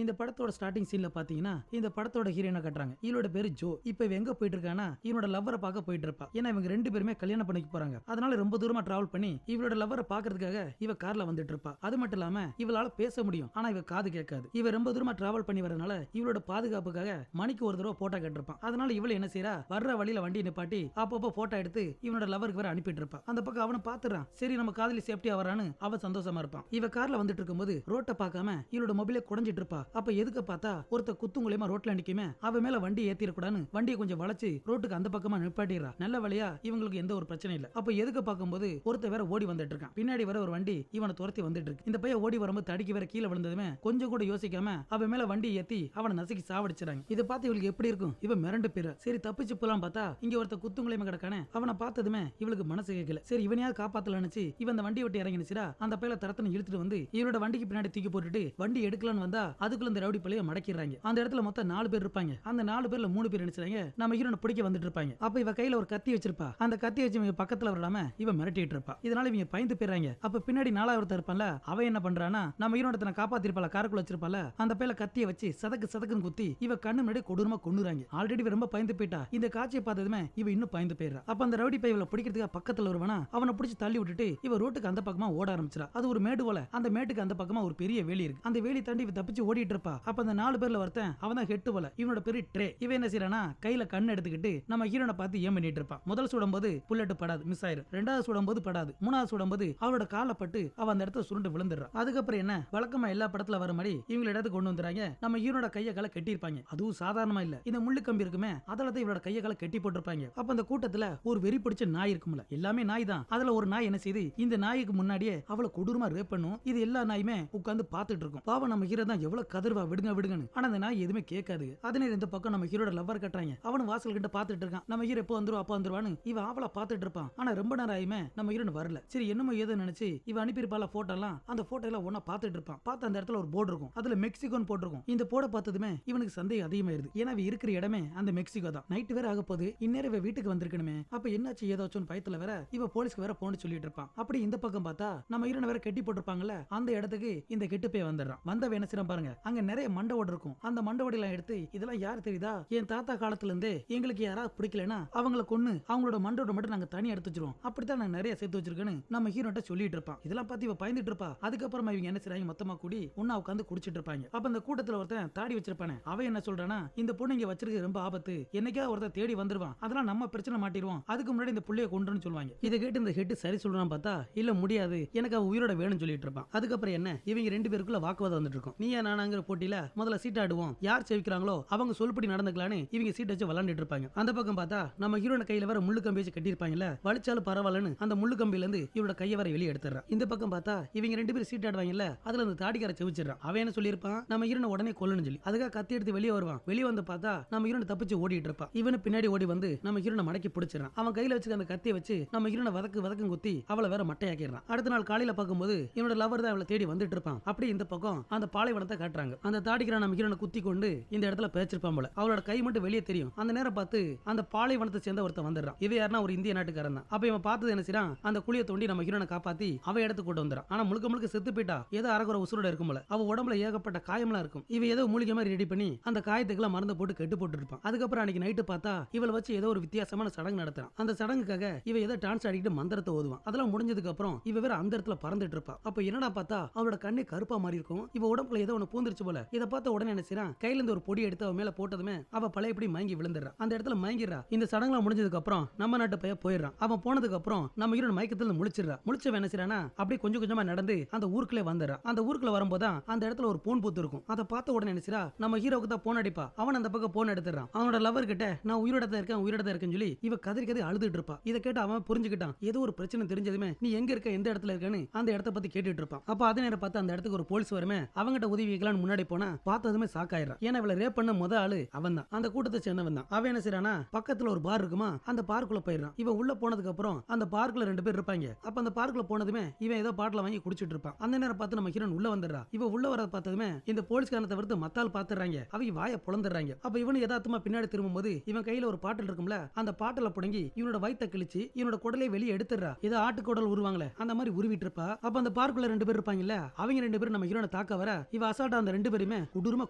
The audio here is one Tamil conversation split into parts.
இந்த படத்தோட ஸ்டார்டிங் சீன்ல பாத்தீங்கன்னா இந்த படத்தோட ஹீரோயினை கட்டுறாங்க. இவளோட பேரு ஜோ. இப்ப இவ எங்க போயிட்டு இருக்கானா இவனோட லவ்வரை பார்க்க போயிட்டு இருப்பா. ஏன்னா இவங்க ரெண்டு பேருமே கல்யாணம் பண்ணிக்க போறாங்க. அதனால ரொம்ப தூரமா டிராவல் பண்ணி இவளோட லவ்வரை பாக்குறதுக்காக இவ கார்ல வந்துட்டு இருப்பா. அது மட்டும் இல்லாம இவளால பேச முடியும், ஆனா இவ காது கேட்காது. இவ ரொம்ப தூரமா டிராவல் பண்ணி வரதுனால இவளோட பாதுகாப்புக்காக மணிக்கு ஒரு தடவை போட்டோ கேட்டிருப்பான். அதனால இவள என்ன செய்யறா, வர்ற வழியில வண்டி நிப்பாட்டி அப்பப்போ போட்டோ எடுத்து இவனோட லவருக்கு வேற அனுப்பிட்டு இருப்பா. அந்த பக்கம் அவனை பாத்துறான். சரி நம்ம காதலி சேஃப்டியா வரான்னு அவ சந்தோஷமா இருப்பான். இவ கார்ல வந்துட்டு இருக்கும்போது ரோட்டை பார்க்காம இவளோட மொபைலை குடஞ்சிட்டு இருப்பா. அப்ப எதுக்கு பார்த்தா ஒருத்த குத்துங்குலையுமா ரோட்ல நிக்குமே, அவ மேல வண்டி ஏத்திரக்கூடாதுன்னு வண்டியை கொஞ்சம் வளைச்சு ரோட்டுக்கு அந்த பக்கமா நிப்பாட்டிடுறா. நல்ல வழியா இவங்களுக்கு எந்த ஒரு பிரச்சனை இல்ல. அப்ப எதுக்கு பார்க்கும்போது ஒருத்த வேற ஓடி வந்துட்டு இருக்கான். பின்னாடி வர ஒரு வண்டி இவனை துரத்தி வந்துட்டு இருக்கு. இந்த பையன் ஓடி வரும்போது தடிக்கு வேற கீழே விழுந்ததுமே கொஞ்சம் கூட யோசிக்காம அவ மேல வண்டி ஏத்தி அவனை நசுக்கி சாவடிச்சிடாங்க. இதை பார்த்து இவளுக்கு எப்படி இருக்கும், இவன் மிரண்டு போயிரு. சரி தப்பிச்சு போலாம் பார்த்தா இங்க ஒருத்த குத்துங்குலையுமா கிடக்கானே, அவனை பார்த்ததுமே இவளுக்கு மனசு கேட்கல. சரி இவனையாவது காப்பாத்தல நினைச்சு இவன் அந்த வண்டி விட்டு இறங்கி நினைச்சா அந்த பையில தரத்தனை இழுத்துட்டு வந்து இவரோட வண்டிக்கு பின்னாடி தூக்கி போட்டுட்டு வண்டி எடுக்கலான்னு வந்தா அதுக்குள்ள இந்த ரவுடி பள்ளைய மடக்கிறாங்க. அந்த இடத்துல மொத்தம் 4 பேர் இருப்பாங்க. அந்த 4 பேர்ல 3 பேர் நினைச்சாங்க நம்ம ஹீரோனை பிடிக்க வந்துட்டு இருப்பாங்க. அப்ப இவ கையில ஒரு கத்தி வச்சிருப்பா. அந்த கத்தி வச்சு இவங்க பக்கத்துல விடாம இவ மிரட்டிட்டு இருப்பா. இதனால இவங்க பயந்து போயிடுறாங்க. அப்ப பின்னாடி 4வது இருப்பான்ல, அவ என்ன பண்றானா நம்ம ஹீரோனை தன்னை காப்பாத்திருப்பால, காருக்குள்ள வச்சிருப்பால, அந்த பையில கத்தியை வச்சு சதக்கு சதக்குன்னு குத்தி இவ கண்ணு முன்னாடி கொடூரமா கொன்னுறாங்க. ஆல்ரெடி ரொம்ப பயந்து போயிட்டா. இந்த காட்சியை பார்த்ததுமே இவ இன்னும் பயந்து போயிடுறா. அப்ப அந்த ரவுடி பையல பிடிக்கிறதுக்கு பக்கத்துல வருவானா, அவனை பிடிச்சி தள்ளி விட்டுட்டு இவ ரோட்டுக்கு அந்த பக்கமா ஓட ஆரம்பிச்சிரா. அது ஒரு மேடு போல. அந்த மேட்டுக்கு அந்த பக்கமா ஒரு பெரிய வேலி இருக்கு. அந்த வேலி தாண்டி இவ தப்பிச்சு ஓடிட்டு இருப்பா. அப்ப அந்த 4 பேர்ல ஒருத்தன் அவன் தான் ஹெட் போல, இவனோட பேரு ட்ரே. இவன் என்ன செய்யறானா கையில கண்ணு எடுத்துக்கிட்டு நம்ம ஹீரோனை பார்த்து ஏன் பண்ணிட்டு இருப்பான். முதல் சுடும்போது புல்லட் படாது, மிஸ் ஆயிரும். 2வது சுடும்போது படாது, 3வது சுடும்போது அவளோட காலை பட்டு அவ அந்த இடத்துல சுருண்டு விழுந்துடுறா. அதுக்கப்புறம் என்ன வழக்கமா எல்லா படத்துல வர மாதிரி இவங்க இடத்துக்கு கொண்டு வந்துறாங்க. நம்ம ஹீரோட கையை கால கட்டி இருப்பாங்க. அதுவும் சாதாரணமா இல்ல, இந்த முள்ளு கம்பி இருக்குமே அதுல தான் இவளோட கையை கால கட்டி போட்டிருப்பாங்க. அப்ப அந்த கூட்டத்துல ஒரு வெறி பிடிச்ச நாய் இருக்கும்ல, எல்லாமே நாய் தான். அதுல ஒரு நாய் என்ன செய்யுது, இந்த நாய்க்கு முன்னாடியே அவளை கொடூரமா ரேப் பண்ணும். இது எல்லா நாயுமே உட்கார்ந்து பார்த்துட்டு இருக்கும். பாவம் நம்ம ஹீரோ தான் எவ்வளவு கதர்வா விடுங்க விடுங்கன்னு. ஆனா அந்த நாய் எதுவுமே கேட்காது. அதனே இந்த பக்கம் நம்ம ஹீரோட லவ்வர் கட்டுறாங்க. அவன் வாசல் கிட்ட பாத்துட்டு இருக்கான். நம்ம ஹீரோ எப்போ வந்துருவா அப்பா வந்துருவான்னு இவ ஆவலா பாத்துட்டு இருப்பான். ஆனா ரொம்ப நேரம் ஆயுமே நம்ம ஹீரோன் வரல. சரி என்னமோ ஏதோ நினைச்சு இவ அனுப்பியிருப்பால போட்டோ எல்லாம், அந்த போட்டோ எல்லாம் ஒன்னா பாத்துட்டு இருப்பான். பார்த்து அந்த இடத்துல ஒரு போர்டு இருக்கும், அதுல மெக்சிகோன்னு போட்டிருக்கும். இந்த போர்டை பார்த்ததுமே இவனுக்கு சந்தேகம் அதிகமாயிருது. ஏன்னா இவ இருக்கிற இடமே அந்த மெக்சிகோ தான். நைட்டு வேற ஆக போது, இந்நேரம் இவ வீட்டுக்கு வந்திருக்கணுமே. அப்ப என்னாச்சு ஏதாச்சும் பயத்துல வேற இவ போலீஸ்க்கு வேற போன்னு சொல்லிட்டு இருப்பான். அப்படி இந்த பக்கம் பார்த்தா நம்ம ஹீரோனை வேற கட்டி போட்டிருப்பாங்கல்ல, அந்த இடத்துக்கு இந்த கெட்டு போய் வந்துடுறான். வந்தவ என்ன செய்யறான் பாருங்க, அங்க நிறைய மண்டவோடு இருக்கும். அந்த மண்டவோடெல்லாம் எடுத்து இதெல்லாம் யார் தெரியுதா, என் தாத்தா காலத்துல இருந்தே எங்களுக்கு யாராவது பிடிக்கலனா அவங்கள கொன்னு அவங்களோட மண்டோட மட்டும் நாங்க தனி எடுத்து வச்சிருவோம். அப்படித்தான் நான் நிறைய சேர்த்து வச்சிருக்கேன்னு நம்ம ஹீரோட்ட சொல்லிட்டு இருப்பான். இதெல்லாம் பார்த்து இவ பயந்துட்டு இருப்பா. அதுக்கப்புறமா இவங்க என்ன செய்றாங்க, மொத்தமா கூடி ஒண்ணா உட்கார்ந்து குடிச்சிட்டு இருப்பாங்க. அப்ப அந்த கூட்டத்துல ஒருத்தன் தாடி வச்சிருப்பானே, அவன் என்ன சொல்றானா, இந்த பொண்ணு இங்க வச்சிருக்க ரொம்ப ஆபத்து, என்னைக்கா ஒருத்தர் தேடி வந்துருவான், அதெல்லாம் நம்ம பிரச்சனை மாட்டிடுவோம், அதுக்கு முன்னாடி இந்த புள்ளைய கொண்டுன்னு சொல்லுவாங்க. இதை கேட்டு இந்த ஹெட் சரி சொல்றான் பார்த்தா இல்ல முடியாது, எனக்கு அவ உயிரோட வேணும்னு சொல்லிட்டு இருப்பான். அதுக்கப்புறம் என்ன இவங்க 2 பேருக்குள்ள வாக்குவாதம் வந்துட்டு இருக்கும். நீயா நானாங்கிற போட்டியில முதல்ல சீட் ஆடுவோம், யார் ஜெயிக்கிறாங்களோ அவங்க சொல்படி நடந்துக்கலான்னு இவங்க சீட் வச்சு விளையாண்டுட்டு இருப்பாங்க. அந்த பக்கம் பார்த்தா நம்ம ஹீரோன கையில வேற முள்ளு கம்பி வச்சு கட்டியிருப்பாங்கல்ல, வலிச்சாலும் பரவாயில்லன்னு அந்த முள்ளு கம்பியில இருந்து இவரோட கையை வர வெளியே எடுத்துறான். இந்த பக்கம் பார்த்தா இவங்க 2 பேரும் சீட் ஆடுவாங்கல்ல, அதுல அந்த தாடிக்கார செவிச்சிடறான். அவன் என்ன சொல்லியிருப்பான், நம்ம ஹீரோனை உடனே கொல்லணும்னு சொல்லி. அதுக்காக கத்தி எடுத்து வெளியே வருவான். வெளியே வந்து பார்த்தா நம்ம ஹீரோனை தப்பிச்சு ஓடிட்டு இருப்பான். இவனு பின்னாடி ஓடி வந்து நம்ம ஹீரோனை மடக்கி பிடிச்சிடறான். அவன் கையில வச்சுக்க அந்த கத்தியை வச்சு நம்ம ஹீரோனை வதக்கு குத்தி அவளை வேற மட்டையாக்கிடுறான். அடுத்த நாள் காலையில பார்க்கும்போது இவனோட லவர் தான் அவளை தேடி வந்துட்டு இருப்பான். அப்படி இந்த பக்கம் அந்த பாலைவனத்தை காட்டுறாங்க. அந்த தாடிக்கிற நம்ம ஹீரோனை குத்தி கொண்டு இந்த இடத்துல பேச்சிருப்பான் போல. அவளோட கை மட்டும் வெளியே தெரியும். அந்த நேரம் பார்த்து அந்த பாலைவனத்தை சேர்ந்த ஒருத்தன் வந்துடுறான். இவ யாருன்னா ஒரு இந்திய நாட்டுக்காரன் தான். அப்ப இவன் பார்த்தது என்ன செய்றான், அந்த குழியை தோண்டி நம்ம ஹீரோனை காப்பாத்தி அவ இடத்துக்கு கொண்டு வந்துறான். ஆனா முழுக்க செத்து போயிட்டா, ஏதோ அரகுற உசுரோட இருக்கும் போல. அவ உடம்புல ஏகப்பட்ட காயம்லாம் இருக்கும். இவ ஏதோ மூலிகை மாதிரி ரெடி பண்ணி அந்த காயத்துக்குலாம் மருந்து போட்டு கெட்டு போட்டு இருப்பான். அதுக்கப்புறம் அன்னைக்கு நைட்டு பார்த்தா இவளை வச்சு ஏதோ ஒரு வித்தியாசமான சடங்கு நடத்துறான். அந்த சடங்குக்காக இவ ஏதோ டான்ஸ் ஆடிட்டு மந்திரத்தை ஓதுவான். அதெல்லாம் முடிஞ்சதுக்கு அப்புறம் இவ வேற அந்த இடத்துல பறந்துட்டு இருப்பா. அப்ப என்னடா பார்த்தா அவளோட கண்ணே கருப்பா மாதிரி இருக்கும். இவ உடம்புல ஏதோ ஒண்ணு பூந்துருச்சு போல. இதை பார்த்த உடனே என்ன செய்றான், கையில இருந்து ஒரு பொடி எடுத்து அவ மேல போட்டதுமே அவ பழையபடி மயங்கி விழுந்துடுறா. அந்த இடத்துல மயங்கிடுறா. இந்த சடங்குலாம் முடிஞ்சதுக்கு அப்புறம் நம்ம நாட்டு பையன் போயிடுறான். அவன் போனதுக்கு அப்புறம் நம்ம ஹீரோன் மயக்கத்துல முழிச்சிடுறா. முழிச்சவன் என்ன செய்றானா, அப்படியே கொஞ்சம் கொஞ்சமா நடந்து அந்த ஊருக்குள்ளே வந்துடுறா. அந்த ஊருக்குள்ள வரும்போது அந்த இடத்துல ஒரு போன் பூத்து இருக்கும். அதை பார்த்த உடனே என்ன செய்றா, நம்ம ஹீரோக்கு தான் போன் அடிப்பா. அவன் அந்த பக்கம் போன் எடுத்துறான். அவனோட லவர் கிட்ட நான் உயிரோட தான் இருக்கேன்னு சொல்லி இவ கதறி அழுதுட்டு இருப்பா. இதை கேட்டு அவன் புரிஞ்சுக்கிட்டான், ஏதோ ஒரு பிரச்சனை தெரிஞ்சதுமே நீ எங்க இருக்க, எந்த இடத்துல இருக்கன்னு அந்த இடத்த பத்தி கேட்டுட்டு இருப்பான். அப்ப அதே நேரம் பார்த்து அந்த இடத்துக்கு ஒரு போலீஸ் வருமே, அவங்கிட்ட உதவி வைக்கலான்னு முன்னாடி போனா பார்த்ததுமே சாக்காயிரா. ஏன்னா இவளை ரேப் பண்ண முத ஆளு அவன் தான், அந்த கூட்டத்தை சேர்ந்தவன் தான். அவன் என்ன செய்றானா, பக்கத்துல ஒரு பார் இருக்குமா, அந்த பார்க்குள்ள போயிடுறான். இவன் உள்ள போனதுக்கு அப்புறம் அந்த பார்க்குல 2 பேர் இருப்பாங்க. அப்ப அந்த பார்க்குல போனதுமே இவன் ஏதோ பாட்டில வாங்கி குடிச்சிட்டு இருப்பான். அந்த நேரம் பார்த்து நம்ம ஹீரோன் உள்ள வந்துடுறா. இவ உள்ள வரத பார்த்ததுமே இந்த போலீஸ்காரனை தவிர்த்து மத்தால் பாத்துறாங்க. அவங்க வாயை பொளந்துறாங்க. அப்ப இவனு யதார்த்தமா பின்னாடி திரும்பும்போது இவன் கையில ஒரு பாட்டில் இருக்கும்ல, அந்த பாட்டில புடுங்கி இவனோட வயித்தை கிழிச்சு இவனோட குடலை வெளியே எடுத்துறா. ஏதோ ஆட்டு குடல் உருவாங்களே அந்த மாதிரி உருவிட்டு இருப்பா. அப்ப அந்த பார்க்குள்ள 2 பேர் இருப்பாங்கல்ல, அவங்க 2 பேரும் நம்ம ஹீரோனை தாக்க வர இவ அசால்ட்டா அந்த 2 பேருமே கொடூரமா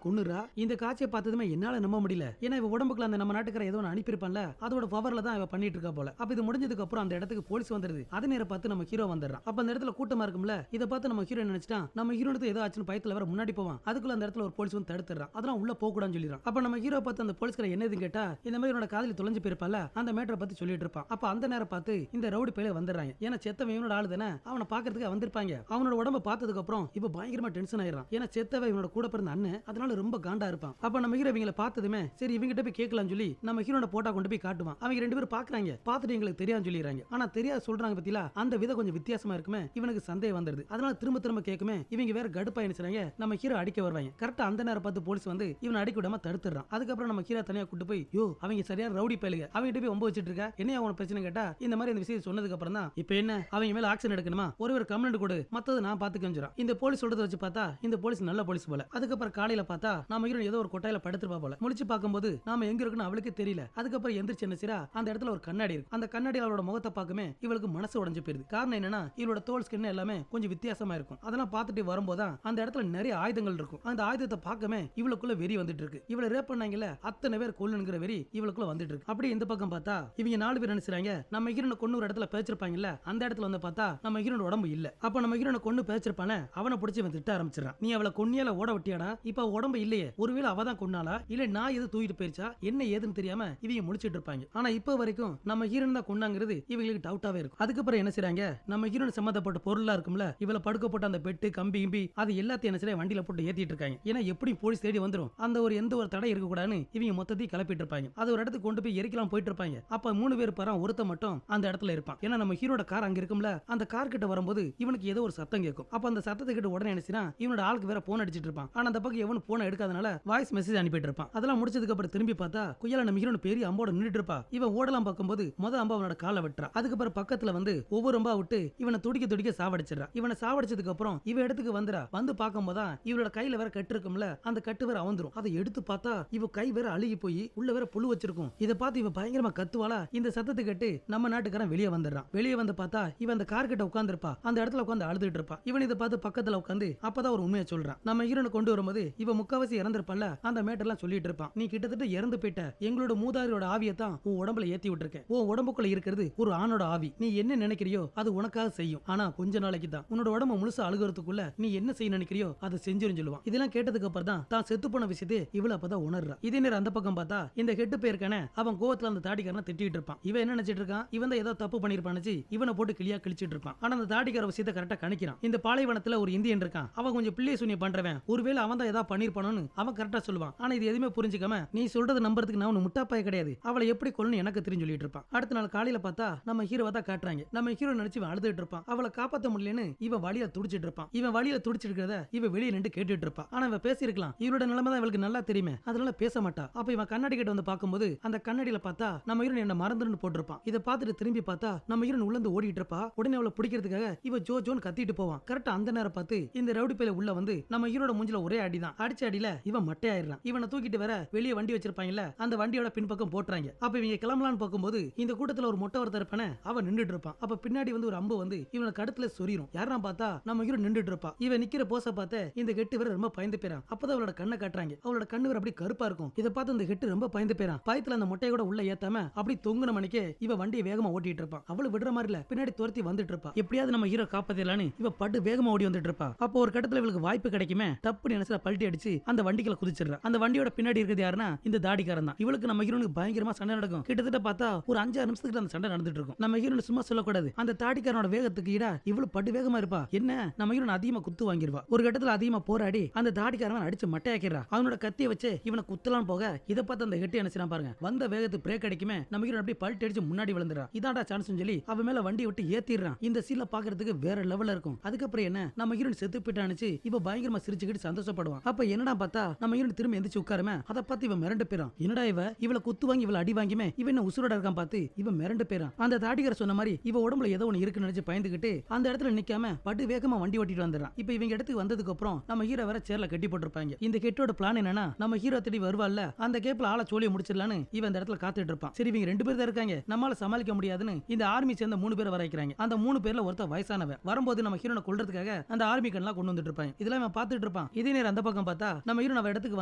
கொன்னுறா. இந்த காட்சியை பார்த்ததுமே என்னால நம்ப முடியல. ஏன்னா இவ உடம்புக்குள்ள அந்த நம்ம நாட்டுக்கார ஏதோ ஒன்று அனுப்பியிருப்பான்ல, அதோட பவர்ல தான் இவ பண்ணிட்டு இருக்கா போல. அப்ப இது முடிஞ்சதுக்கு அப்புறம் அந்த இடத்துக்கு போலீஸ் வந்துருது. அதே நேரம் பார்த்து நம்ம ஹீரோ வந்துடுறான். அப்ப அந்த இடத்துல கூட்டமா இருக்கும்ல, இதை பார்த்து நம்ம ஹீரோ நினைச்சிட்டான் நம்ம ஹீரோனுக்கு ஏதோ ஆச்சுன்னு பயத்துல வர முன்னாடி போவான். அதுக்குள்ள அந்த இடத்துல ஒரு போலீஸ் வந்து தடுத்துறான். அதெல்லாம் உள்ள போக கூடாதுன்னு சொல்லிடுறான். அப்ப நம்ம ஹீரோ பார்த்து அந்த போலீஸ்கார என்னதுன்னு கேட்டா இந்த மாதிரி என்னோட காதலி தொலைஞ்சு போயிருப்பால அந்த மேட்டரை பத்தி சொல்லிட்டு இருப்பான். அப்ப அந்த நேரம் பார்த்து இந்த ரவுடி பையில வந்துடுறாங்க. ஏன்னா செத்தவன் இவனோட ஆளு தானே, அவனை பாக்குறதுக்கு வந்திருப்பாங்க. அவனோட உடம்ப பார்த்ததுக்கு அப்புறம் இப்ப பயங்கரமா டென்ஷன் ஆயிடுறான். ஏன்னா செத்தவன் இவனோட கூட பிறந்த அண்ணன், அதனால ரொம்ப காண்டா இருப்பான். அப்ப நம்ம ஹீரோ இவங்களை பார்த்ததுமே சரி இவங்கிட்ட போய் கேட்கலாம்னு சொல்லி நம்ம ஹீரோட போட்டா கொண்டு போய் காட்டுவான். அவங்க 2 பேரும் பாக்குறாங்க. பார்த்துட்டு எங்களுக்கு தெரியாதுன்னு சொல்லிடுறாங்க. ஆனா தெரியாது சொல்றாங்க பத்தியா, அந்த விதம் கொஞ்சம் வித்தியாசமா இருக்குமே. இவனுக்கு சந்தேகம் வந்துருது. அதனால திரும்ப திரும்ப கேட்குமே. இவங்க வேற கடுப்பா நினைச்சாங்க நம்ம ஹீரோ அடிக்க வருவாங்க. கரெக்டா அந்த நேரம் பார்த்து போலீஸ் வந்து இவனை அடிக்க விடாம தடுத்துறான். அதுக்கப்புறம் நம்ம ஹீரோ தனியா கூட்டு போய் யோ அவங்க சரியான ரவுடி பயலுங்க, அவங்க போய் ஒம்ப வச்சிட்டு இருக்கா, என்ன அவன பிரச்சனை கேட்டா இந்த மாதிரி இந்த விஷயம் சொன்னதுக்கு அப்புறம் தான் இப்போ என்ன அவங்க மேல ஆக்ஷன் எடுக்கணுமா, ஒரு கம்ப்ளைண்ட் கொடு, மத்தது நான் பாத்துக்கஞ்சுறான். இந்த போலீஸ் சொல்றத வச்சு பார்த்தா இந்த போலீஸ் நல்ல போலீஸ் போல. அதுக்கப்புறம் காலையில பார்த்தா நம்ம ஹீரோ ஏதோ ஒரு கொட்டையில படுத்துப்பா போல. முழிச்சு பார்க்கும்போது நாம எங்க இருக்குன்னு அவளுக்கு தெரியல. அதுக்கப்புறம் எந்திரிச்சு என்ன செய்றா, அந்த இடத்துல ஒரு கண்ணாடி இருக்கு. அந்த கண்ணாடி அவளோட முகத்தை பார்க்குமே இவளுக்கு மனசு உடைஞ்சு போயிருது. காரணம் என்னன்னா இவளோட தோல் ஸ்கின் எல்லாமே கொஞ்சம் வித்தியாசமா இருக்கும். அதெல்லாம் பார்த்துட்டு வரும்போதுதான் அந்த இடத்துல நிறைய ஆயுதங்கள் இருக்கும். அந்த ஆயுதத்தை பார்க்கமே இவளுக்குள்ள வெறி வந்துட்டு இருக்கு. இவளை ரேப் பண்ணாங்கல்ல அத்தனை பேர் கொல்லுங்கிற வெறி இவளுக்குள்ள வந்துட்டு இருக்கு. அப்படி இந்த பக்கம் பார்த்தா இவங்க 4 பேர் நினைச்சாங்க நம்ம ஹீரோனை கொன்னு ஒரு இடத்துல பேச்சிருப்பாங்கல்ல, அந்த இடத்துல வந்து பார்த்தா நம்ம ஹீரோனோட உடம்பு இல்ல. அப்ப நம்ம ஹீரோனை கொன்னு பேச்சிருப்பானே அவனை பிடிச்சி இவன் திட்ட ஆரம்பிச்சிடறான். நீ அவளை கொன்னியால ஓட விட்டியாடா, இப்ப உடம்பு இல்லையே, ஒருவேளை அவ தான் கொன்னாலா இல்ல நான் எது தூக்கிட்டு போயிருச்சா என்ன ஏதுன்னு தெரியாம இவங்க முடிச்சிட்டு இருப்பாங்க. ஆனா இப்ப வரைக்கும் நம்ம ஹீரோன் தான் கொன்னாங்கிறது இவங்களுக்கு டவுட்டாவே இருக்கும். அதுக்கப்புறம் என்ன செய்றாங்க, நம்ம ஹீரோன் சம்பந்தப்பட்ட பொருளா இருக்கும்ல, இவளை படுக்க போட்ட அந்த பெட்டு கம்பி கிம்பி அது எல்லாத்தையும் என்ன செய்ய வண்டியில போட்டு ஏத்திட்டு இருக்காங்க. ஏன்னா எப்படி போலீஸ் தேடி வந்துரும், அந்த ஒரு எந்த ஒரு தடை இருக்க கூடாதுன்னு இவங்க மொத்தத்தையும் கிளப்பிட்டு இருப்பாங்க. அது ஒரு இடத்துக்கு கொண்டு போய் எரிக்கலாம் போயிட்டு இருப்பாங்க. அப்ப 3 பேர் பாரு ஒருத்த மட்டும் அந்த இடத்துல இருப்பான். ஏன்னா நம்ம ஹீரோட கார் அங்க இருக்கும்ல, அந்த கார் கிட்ட வரும்போது இவனுக்கு ஏதோ ஒரு சத்தம் கேட்கும். அப்ப அந்த சத்தத்தை கிட்ட உடனே நினைச்சினா இவனோட ஆளுக்கு வேற போன் அடிச்சிட்டு இருப்பான். ஆனா அந்த பக்கம் எவனும் போன் எடுக்காதனால வாய்ஸ் மெசேஜ் அனுப்பிட்டு இருப்பான். அதெல்லாம் முடிச்சதுக்கு அப்புறம் திரும்பி பார்த்தா குயல நம்ம ஹீரோன் பெரிய அம்போட நின்னுட்டு இருப்பா. இவன் ஓடலாம் பார்க்கும்போது அம்பா அவனோட காலை வெட்டுறா. அதுக்கப்புறம் பக்கத்துல வந்து ஒவ்வொரு அம்பா விட்டு இவனை துடிக்க துடிக்க சாவடிச்சிடறா. இவனை சாவடிச்சதுக்கு அப்புறம் இவ இடத்துக்கு வந்துடா. வந்து பார்க்கும்போது இவளோட கையில வேற கட்டு இருக்கும்ல, அந்த கட்டு வேற அவந்துரும். அதை எடுத்து பார்த்தா இவ கை வேற அழுகி போய் உள்ள வேற புழு வச்சிருக்கும். இதை பார்த்து இவ பயங்கரமா கத்துவாளா. இந்த சத்தத்தை கேட்டு நம்ம நாட்டுக்காரன் வெளியே வந்துடுறான். வெளியே வந்து பார்த்தா இவன் அந்த கார் கிட்ட உட்கார்ந்துருப்பா. அந்த இடத்துல உட்காந்து அழுதுட்டு இருப்பா. இவன் இதை பார்த்து பக்கத்துல உட்காந்து அப்பதான் ஒரு உண்மையை சொல்றான். நம்ம ஹீரோனை கொண்டு வரும்போது இவ முக்காவாசி இறந்திருப்பால, அந்த மேட்டர்லாம் சொல்லிட்டு இருப்பான். நீ கிட்டத்தட்ட இறந்து போயிட்ட, எங்களோட மூதாரியோட ஆவியை தான் உன் உடம்புல ஏத்தி விட்டுருக்கேன். உன் உடம்புக்குள்ள இருக்கிறது ஒரு ஆணோட ஆவி. நீ என்ன நினைக்கிறியோ அது உனக்காக செய்யும். ஆனா கொஞ்ச நாளைக்கு தான். உன்னோட உடம்பு முழுசா அழுகிறதுக்குள்ள நீ என்ன செய்ய நினைக்கிறியோ அதை செஞ்சுன்னு சொல்லுவான். இதெல்லாம் கேட்டதுக்கு அப்புறம் தான் செத்து போன விஷயத்தை இவள அப்பதான் உணர்றா. இதே நேரம் அந்த பக்கம் பார்த்தா இந்த கெட்டு போயிருக்கானே அவன் கோவத்துல அந்த தாடிக்காரனை திட்டிட்டு இருப்பான். இவன் என்ன நினைச்சிட்டு இருக்கான், இவன் தான் ஏதோ தப்பு பண்ணிருப்பான்னு இவனை போட்டு கிளியா கிழிச்சிட்டு இருப்பான். ஆனா அந்த தாடிக்கார விஷயத்தை கரெக்டா கணிக்கிறான். இந்த பாலைவனத்துல ஒரு இந்தியன் இருக்கான், அவன் கொஞ்சம் பிள்ளை சூனியம் பண்றவன், ஒருவேளை அவன் தான் ஏதாவது பண்ணிருப்பானு அவன் கரெக்டா சொல்லுவான். ஆனா இது எதுவுமே புரிஞ்சுக்காம நீ சொல்றது நம்புறதுக்கு நான் முட்டாப்பாய கிடையாது, அவளை எப்படி கொல்லணும் எனக்கு தெரியும் சொல்லிட்டு இருப்பான். அடுத்த நாள் காலையில பார்த்தா நம்ம ஹீரோவை தான் காட்டுறாங்க. நம்ம ஹீரோ நினைச்சு அழுதுட்டு இருப்பான். அவளை காப்பாற்ற முடியலன்னு இவன் வழியில துடிச்சிட்டு இருப்பான். இவன் வழியில துடிச்சிட்டு இருக்கிறத இவ வெளியே நின்று கேட்டுட்டு இருப்பான். ஆனா இவன் பேசியிருக்கலாம், இவரோட நிலைமை தான் இவளுக்கு நல்லா தெரியுமே, அதனால பேச மாட்டா. அப்ப இவன் கண்ணாடி கிட்ட வந்து பார்க்கும்போது அந்த கண்ணாடியில பார்த்தா நம்ம ஹீரோ என்ன மறந்துன்னு போட்டிருப்பான். இதை பார்த்துட்டு திரும்பி பார்த்தா நம்ம ஹீரோ உள்ளந்து ஓடிட்டு இருப்பா. உடனே அவளை பிடிக்கிறதுக்காக இவ ஜோ ஜோன்னு கத்திட்டு போவான். கரெக்டா அந்த நேரம் பார்த்து இந்த ரவுடி பையில உள்ள வந்து நம்ம ஹீரோட மூஞ்சில ஒரே அடிதான். அடிச்ச அடியில இவன் மட்டையாயிடுறான். இவனை தூக்கிட்டு வர வெளியே வண்டி வச்சிருப்பாங்கல்ல, அந்த வண்டியோட பின்பக்கம் போட்டுறாங்க. அப்ப இவங்க கிளம்பலான்னு பார்க்கும்போது இந்த கூட்டத்துல ஒரு மொட்டை ஒருத்தர் இருப்பானே அவன் நின்றுட்டு இருப்பான். அப்ப பின்னாடி வந்து ஒரு அம்பு வந்து இவனை கடுத்துல சொரியும். யாரா பார்த்தா நம்ம ஹீரோ நின்றுட்டு இருப்பா. இவன் நிக்கிற போச பார்த்து இந்த கெட்டு வேற ரொம்ப பயந்து போயிறான். அப்பதான் அவளோட கண்ணை காட்டுறாங்க. அவளோட கண்ணு வேற அப்படி கருப்பா இருக்கும். இதை பார்த்து இந்த கெட்டு ரொம்ப பயந்து போயிறான். பயத்துல அந்த மொட்டையை கூட உள்ள ஏத்தாம அப்படி தொங்குன மணிக்கு இவ வண்டியை வேகமா ஓட்டிட்டு இருப்பான். அவளு விடுற மாதிரி இல்ல, பின்னாடி துரத்தி வந்துட்டு இருப்பா. எப்படியாவது நம்ம ஹீரோ காப்பாத்தலான்னு இவ பட்டு வேகமா ஓடி வந்துட்டு இருப்பா. அப்போ ஒரு கட்டத்துல இவளுக்கு வாய்ப்பு கிடைக்குமே, தப்பு நினைச்சா பல்ட்டி அடிச்சு அந்த வண்டிக்குள்ள குதிச்சிடுறா. அந்த வண்டியோட பின்னாடி இருக்கிறது யாருன்னா இந்த தாடிக்காரன் தான். இவளுக்கு நம்ம ஹீரோனுக்கு பயங்கரமா சண்டை நடக்கும். கிட்டத்தட்ட பார்த்தா ஒரு 5-6 நிமிஷத்துக்கு அந்த சண்டை நடந்துட்டு இருக்கும். நம்ம ஹீரோன் சும்மா சொல்லக்கூடாது, அந்த தாடிக்காரனோட வேகத்துக்கு ஈடா இவளு பட்டு வேகமா இருப்பா. என்ன நம்ம ஹீரோன் அதிகமா குத்து வாங்கிடுவா. ஒரு கட்டத்துல அதிகமா போராடி அந்த தாடிக்காரன் அடிச்சு மட்டையாக்கிறா. அவனோட கத்தியை வச்சு இவனை குத்தலாம் போக இதை பார்த்து அந்த கெட்டி என்ன பாருங்க, வந்த வேகத்துக்கு பிரேக் அடிக்குமே நம்ம ஹீரோன் அப்படியே பல்ட்டி அடிச்சு முன்னாடி விழுந்துறா. இதாடா சான்ஸ் சொல்லி அவன் மேல வண்டி விட்டு ஏத்திடுறான். இந்த சீல பாக்குறதுக்கு வேற லெவல்ல இருக்கும். அதுக்கப்புறம் என்ன நம்ம ஹீரோன் செத்து போயிட்டானுச்சு இவ பயங்கரமா சிரிச்சுக்கிட்டு சந்தோஷப்படுவான். அப்ப என்னடா பார்த்தா நம்ம ஹீரோன் திரும்ப எந்திரிச்சு உட்காருமே, அதை பார்த்து இவன் மிரண்டு போயிறான். என்னடா இவளை குத்து வாங்கி இவளை அடி வாங்கிமே இவன் என்ன உசுரோட இருக்கான் பார்த்து இவன் மிரண்டு போயிறான். அந்த தாடிகார சொன்ன மாதிரி இவ உடம்புல ஏதோ ஒண்ணு இருக்குன்னு நினைச்சு பயந்துகிட்டு அந்த இடத்துல நிக்காம பட்டு வேகமா வண்டி ஓட்டிட்டு வந்துடுறான். இப்ப இவங்க இடத்துக்கு வந்ததுக்கு அப்புறம் நம்ம ஹீரோ வேற சேர்ல கட்டி போட்டிருப்பாங்க. இந்த கெட்டோட பிளான் என்னன்னா நம்ம ஹீரோ தேடி வருவாள்ல, அந்த கேப்ல ஆளை சோழிய முடிச்சிடலான்னு இவன் இந்த இடத்துல காத்துட்டு இருப்பான். சரி இவங்க 2 பேர் தான் இருக்காங்க, நம்மால சமாளிக்க முடியாதுன்னு இந்த ஆர்மி சேர்ந்த 3 பேரை வர வைக்கிறாங்க. அந்த 3 பேர்ல ஒருத்தர் வயசானவன். வரும்போது நம்ம ஹீரோனை கொல்றதுக்காக அந்த ஆர்மி கன்லாம் கொண்டு வந்துட்டு இருப்பாங்க. இதெல்லாம் இவன் பார்த்துட்டு இருப்பான். இருப்பான். இதே நேரம் அந்த பக்கம் பார்த்தா நம்ம ஹீரோயின் அவ இடத்துக்கு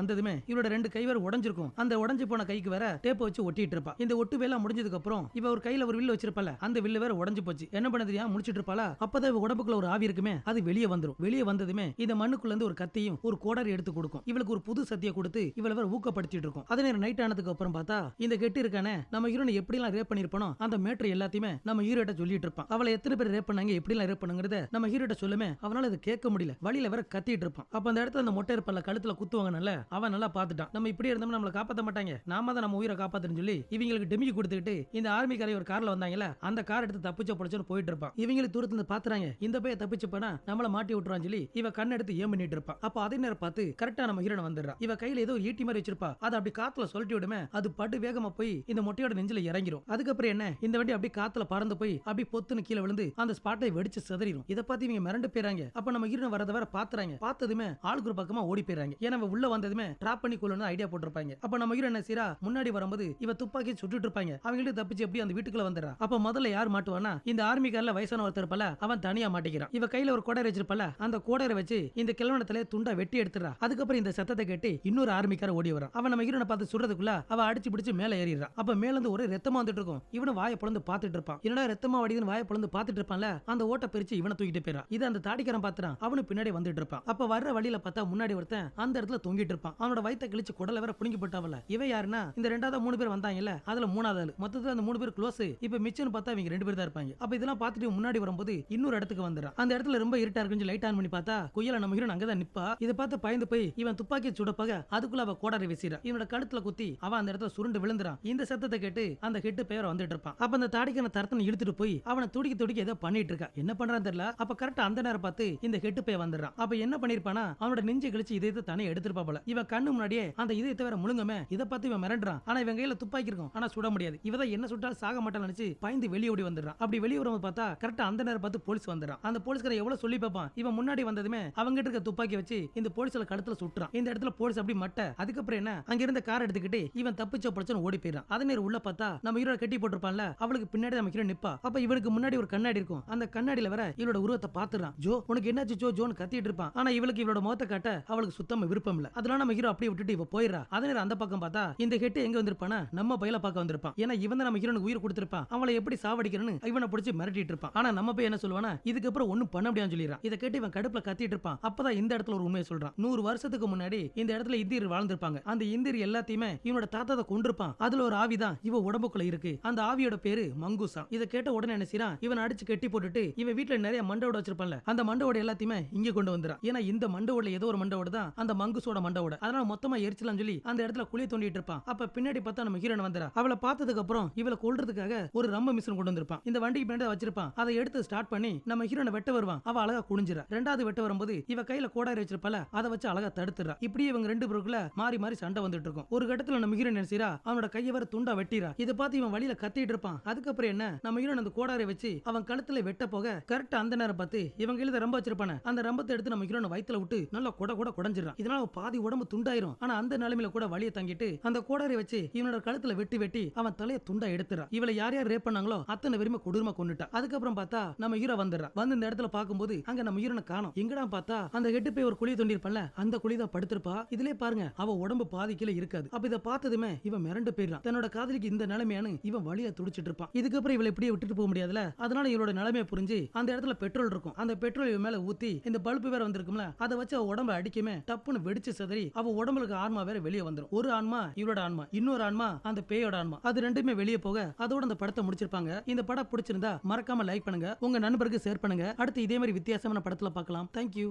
வந்ததுமே இவரோட 2 கை வேற உடைஞ்சிருக்கும். அந்த உடைஞ்சு போன கைக்கு வேற டேப் வச்சு ஒட்டிட்டு இருப்பா. இந்த ஒட்டு வேலை முடிஞ்சதுக்கு அப்புறம் இவ ஒரு கையில ஒரு வில்லு வச்சிருப்பால, அந்த வில்லு வேற உடைஞ்சு போச்சு. என்ன பண்ண தெரியாம முடிச்சிட்டு இருப்பாளா, அப்பதான் இவ உடம்புக்குள்ள ஒரு ஆவி இருக்குமே அது வெளியே வந்துரும். வெளியே வந்ததுமே இந்த மண்ணுக்குள்ள இருந்து ஒரு கத்தியும் ஒரு கோடரி எடுத்து கொடுக்கும். இவளுக்கு ஒரு புது சத்தியை கொடுத்து இவளை வேற ஊக்கப்படுத்திட்டு இருக்கும். அதே நேரம் நைட் ஆனதுக்கு அப்புறம் பார்த்தா இந்த கெட்டி இருக்கானே நம்ம ஹீரோனை எப்படி எல்லாம் ரேப் பண்ணிருப்பானோ அந்த மேட்டர் எல்லாத்தையுமே நம்ம ஹீரோட்ட சொல்லிட்டு இருப்பான். அவளை எத்தனை பேர் ரேப் பண்ணாங்க, எப்படி எல்லாம் ரேப் பண்ணுங்கிறத நம்ம ஹீரோட்ட சொல்லுமே அவனால அதை கேட்க முடியல. வழியில வேற கத்திட்டு இருப்பான். அப்ப அந்த இடத்துல அந்த மொட்டை இருப்பல கழுத்துல குத்துவாங்கனால அவன் நல்லா பாத்துட்டான். நம்ம இப்படி இருந்தோம்னா நம்மளை காப்பாற்ற மாட்டாங்க, நாம தான் நம்ம உயிரை காப்பாத்துன்னு சொல்லி இவங்களுக்கு டெமிக்கி கொடுத்துட்டு இந்த ஆர்மிக்காரை ஒரு கார்ல வந்தாங்கல்ல அந்த கார் எடுத்து தப்பிச்ச பொழைச்சோன்னு போயிட்டு இருப்பான். இவங்களுக்கு தூரத்துல இருந்து பாத்துறாங்க இந்த பைய தப்பிச்சு போனா நம்மள மாட்டி விட்டுறான்னு சொல்லி இவ கண்ண எடுத்து ஏம் பண்ணிட்டு இருப்பான். அப்ப அதே நேரம் பார்த்து கரெக்டா நம்ம ஹீரோன் வந்துடுறா. இவ கையில ஏதோ ஈட்டி மாதிரி வச்சிருப்பா. அது அப்படி காத்துல சொல்லிட்டு விடுமே அது படு வேகமா போய் இந்த மொட்டையோட நெஞ்சில இறங்கிரும். அதுக்கப்புறம் என்ன இந்த வண்டி அப்படி காத்துல பறந்து போய் அப்படி பொத்துன்னு கீழே விழுந்து அந்த ஸ்பாட்டை வெடிச்சு சிதறிடும். இதை பார்த்து இவங்க மிரண்டு போயிறாங்க. அப்ப நம்ம ஹீரோன் வரத வர பாத்துறாங்க. பார்த்ததுமே ஆளுக்கு ஒரு பக்கமா ஓடி போயிறாங்க. ஏன்னா உள்ள வந்ததுமே டிராப் பண்ணி கொள்ளணும் ஐடியா போட்டிருப்பாங்க. அப்ப நம்ம ஹீரோ என்ன செய்றா, முன்னாடி வரும்போது இவ துப்பாக்கி சுட்டுட்டு இருப்பாங்க. அவங்களுக்கு தப்பிச்சு எப்படி அந்த வீட்டுக்குள்ள வந்துடுறா. அப்ப முதல்ல யார் மாட்டுவானா, இந்த ஆர்மிக்காரல வயசான ஒருத்தர் இருப்பல அவன் தனியா மாட்டிக்கிறான். இவ கையில ஒரு கோடரை வச்சிருப்பல அந்த கோடரை வச்சு இந்த கிழவனத்துல துண்டா வெட்டி எடுத்துறா. அதுக்கப்புறம் இந்த சத்தத்தை கேட்டு இன்னொரு ஆர்மிக்கார ஓடி வரான். அவன் நம்ம ஹீரோனை பார்த்து சுடுறதுக்குள்ள அவ அடிச்சு பிடிச்சு மேல ஏறிடுறா. அப்ப மேல இருந்து ஒரு ரத்தமா வந்துட்டு இருக்கும். இவனு வாயை பொளந்து பாத்துட்டு இருப்பான். என்னடா ரத்தமா வடிதுன்னு வாயை பொளந்து பாத்துட்டு இருப்பான்ல, அந்த ஓட்ட பிரிச்சு இவனை தூக்கிட்டு போயிறான். இது அந்த தாடிக்காரன் பாத்துறான். அவனு பின்னாடி வந்துட்டு இருப்பான். அப்ப வர்ற வழியில பார்த்தா முன்னாடி ஒருத்தன் அந்த இடத்துல தொங்கிட்டு இருப்பான். அவனோட வயித்தை கிழிச்சு குடல வேற புடுங்கி போட்டாவல. இவ யாருன்னா இந்த ரெண்டாவது 3 பேர் வந்தாங்கல்ல அதுல 3வது ஆளு. மொத்தத்துல அந்த 3 பேர் க்ளோஸ். இப்ப மிச்சம்னு பார்த்தா இவங்க 2 பேர் தான் இருப்பாங்க. அப்ப இதெல்லாம் பார்த்துட்டு முன்னாடி வரும்போது இன்னொரு இடத்துக்கு வந்துறான். அந்த இடத்துல ரொம்ப இருட்டா இருக்கு. லைட் ஆன் பண்ணி பார்த்தா குயல நம்ம ஹீரோன் அங்கதான் நிப்பா. இத பார்த்து பயந்து போய் இவன் துப்பாக்கி சுடப்பாக அதுக்குள்ள அவ கோடரை வீசிறா. இவனோட கழுத்துல குத்தி அவன் அந்த இடத்துல சுருண்டு விழுந்துறான். இந்த சத்தத்தை கேட்டு அந்த ஹெட் பேர் வந்துட்டு இருப்பான். அப்ப அந்த தாடிக்கான தரத்தனை இழுத்துட்டு போய் அவனை துடிக்க ஏதோ பண்ணிட்டு இருக்கா. என்ன பண்றான்னு தெரியல. அப்ப கரெக்டா அந்த நேரம் பார்த்து இந்த ஹெட் பே வந்துறான். அப்ப என்ன பண்ணிருப்பானா அவனோட நெஞ்சை கிழிச்சு இதயத்தை தனியா எடுத்துருப்பா போல. இவன் கண்ணு முன்னாடியே அந்த இதயத்தை வேற முழுங்கமே. இதை பார்த்து இவன் மிரண்டுறான். ஆனா இவன் கையில துப்பாக்கி இருக்கும். ஆனா சுட முடியாது. இவதான் என்ன சுட்டாலும் சாக மாட்டான்னு நினைச்சு பயந்து வெளியே ஓடி வந்துடுறான். அப்படி வெளியே வரும்போது பார்த்தா கரெக்டா அந்த நேரம் பார்த்து போலீஸ் வந்துடுறான். அந்த போலீஸ்கார எவ்வளவு சொல்லி பார்ப்பான். இவன் முன்னாடி வந்ததுமே அவங்க இருக்க துப்பாக்கி வச்சு இந்த போலீஸ்ல கழுத்துல சுட்டுறான். இந்த இடத்துல போலீஸ் அப்படி மட்ட. அதுக்கப்புறம் என்ன அங்க இருந்த கார் எடுத்துக்கிட்டு இவன் தப்பிச்ச பொழைச்சன்னு ஓடி போயிடான். அதே நேரம் உள்ள பார்த்தா நம்ம ஹீரோ கட்டி போட்டிருப்பான்ல அவளுக்கு பின்னாடி நம்ம ஹீரோ நிப்பா. அப்ப இவளுக்கு முன்னாடி ஒரு கண்ணாடி இருக்கும். அந்த கண்ணாடியில வேற இவளோட உருவத்தை பாத்துறான். ஜோ உனக்கு என்னாச்சு ஜோ ஜோன்னு கத்திட்டு இருப்பான். ஆனா இவளுக்கு இவளோட முகத்தை காட்ட அவளுக்கு சுத்தமா விருப்பம் இல்ல. அதனால நம்ம ஹீரோ அப்படியே விட்டுட்டு இவ போயிடுறா. அதே நேரம் அந்த பக்கம் பார்த்தா இந்த ஹெட் எங்க வந்திருப்பானா நம்ம பையில பார்க்க வந்திருப்பான். ஏன்னா இவன் நம்ம ஹீரோனுக்கு உயிர் கொடுத்திருப்பான். அவளை எப்படி சாவடிக்கிறன்னு இவனை பிடிச்சி மிரட்டிட்டு இருப்பான். ஆனா நம்ம போய் என்ன சொல்லுவானா இதுக்கப்புறம் ஒண்ணும் பண்ண முடியாதுன்னு சொல்லிடுறான். இதை கேட்டு இவன் கடுப்புல கத்திட்டு இருப்பான். அப்பதான் இந்த இடத்துல ஒரு உண்மையை சொல்றான். 100 வருஷத்துக்கு முன்னாடி இந்த இடத்துல இந்தியர் வாழ்ந்திருப்பாங்க. அந்த இந்தியர் எல்லாத்தையுமே இவனோட தாத்தாவை கொண்டிருப்பான். அதுல ஒரு ஆவிதான் இவ உடம்புக்குள்ள இருக்கு. அந்த ஆவியோட பேரு மங்குசா. இதை கேட்ட உடனே என்ன செய்றான், இவன் அடிச்சு கட்டி போட்டுட்டு இவன் வீட்டுல நிறைய மண்டோட வச்சிருப்பான்ல அந்த மண்டோட எல்லாத்தையுமே இங்க கொண்டு வந்துறான். ஏன்னா இந்த மண்டோட ஏதோ ஒரு மண்டோட தான் அந்த மங்குசோட மண்டோட. அதனால மொத்தமா எரிச்சலாம் சொல்லி அந்த இடத்துல குழி தோண்டிட்டு இருப்பான். அப்ப பின்னாடி பார்த்தா நம்ம ஹீரோன் வந்துறா. அவளை பார்த்ததுக்கு அப்புறம் இவளை கொல்றதுக்காக ஒரு ரம்ப மிஷின் கொண்டு வந்திருப்பான். இந்த வண்டிக்கு பின்னாடி வச்சிருப்பான். அதை எடுத்து ஸ்டார்ட் பண்ணி நம்ம ஹீரோனை வெட்ட வருவான். அவ அழகா குனிஞ்சிரா. ரெண்டாவது வெட்ட வரும்போது இவ கையில கோடாரி வச்சிருப்பால அதை வச்சு அழகா தடுத்துறா. இப்படி இவங்க 2 பேருக்குள்ள மாறி மாறி சண்டை வந்துட்டு இருக்கும். ஒரு கட்டத்துல நம்ம ஹீரோன் நினைச்சா அவனோட கையை வர துண்டா வெட்டிரா. இதை பார்த்து இவன் வழியில கத்திட்டு இருப்பான். அதுக்கப்புறம் என்ன நம்ம ஹீரோன் அந்த கோடாரை வச்சு அவன் கழுத்துல வெட்ட போக கரெக்டா அந்த நேரம் பார்த்து இவன் கையில ரம்ப வச்சிருப்பான அந்த ரம்பத்தை எடுத்து நம்ம ஹீரோன் வயித்துல விட்டு நல்லா கொட குடஞ்சிரான். இதனால பாதி உடம்பு துண்டாயிரும். ஆனா அந்த நிலைமையில கூட வழியை தங்கிட்டு அந்த கோடாரை வச்சு இவனோட கழுத்துல வெட்டி அவன் தலைய துண்டா எடுத்துறா. இவளை யார் யார் ரேப் பண்ணாங்களோ அத்தனை பேருமே கொடூரமா கொன்னுட்டா. அதுக்கப்புறம் பார்த்தா நம்ம ஹீரோ வந்துடுறா. வந்து இந்த இடத்துல பார்க்கும்போது அங்க நம்ம ஹீரோனை காணோம். எங்கடா பார்த்தா அந்த ஹெட் போய் ஒரு குழி தோண்டி இருப்பான்ல அந்த குழி தான் படுத்திருப்பா. இதுலயே பாருங்க அவ உடம்பு பாதி கீழே இருக்காது. அப்ப இதை பார்த்ததுமே இவன் மிரண்டு போயிடறான். தன்னோட காதலிக்கு இந்த நிலைமையானு இவன் வழியா துடிச்சிட்டு இருப்பான். இதுக்கப்புறம் இவளை இப்படியே விட்டுட்டு போக முடியாதுல. அதனால இவளோட நிலைமையை புரிஞ்சு அந்த இடத்துல பெட்ரோல் இருக்கும். அந்த பெட்ரோல் இவன் மேல ஊத்தி இந்த பல்பு வேற வந்திருக்கும்ல அதை வச்சு அவ உடம்பு அடிக்குமே டப்புன்னு வெடிச்சு சதறி அவ உடம்புக்கு ஆன்மா வேற வெளியே வந்துரும். ஒரு ஆன்மா இவளோட ஆன்மா, இன்னொரு ஆன்மா அந்த பேயோட ஆன்மா. அது ரெண்டுமே வெளியே போக அதோட அந்த படத்தை முடிச்சிருப்பாங்க. இந்த படம் பிடிச்சிருந்தா மறக்காம லைக் பண்ணுங்க, உங்க நண்பருக்கு ஷேர் பண்ணுங்க. அடுத்து இதே மாதிரி வித்தியாசமான படத்துல பார்க்கலாம். தேங்க்யூ.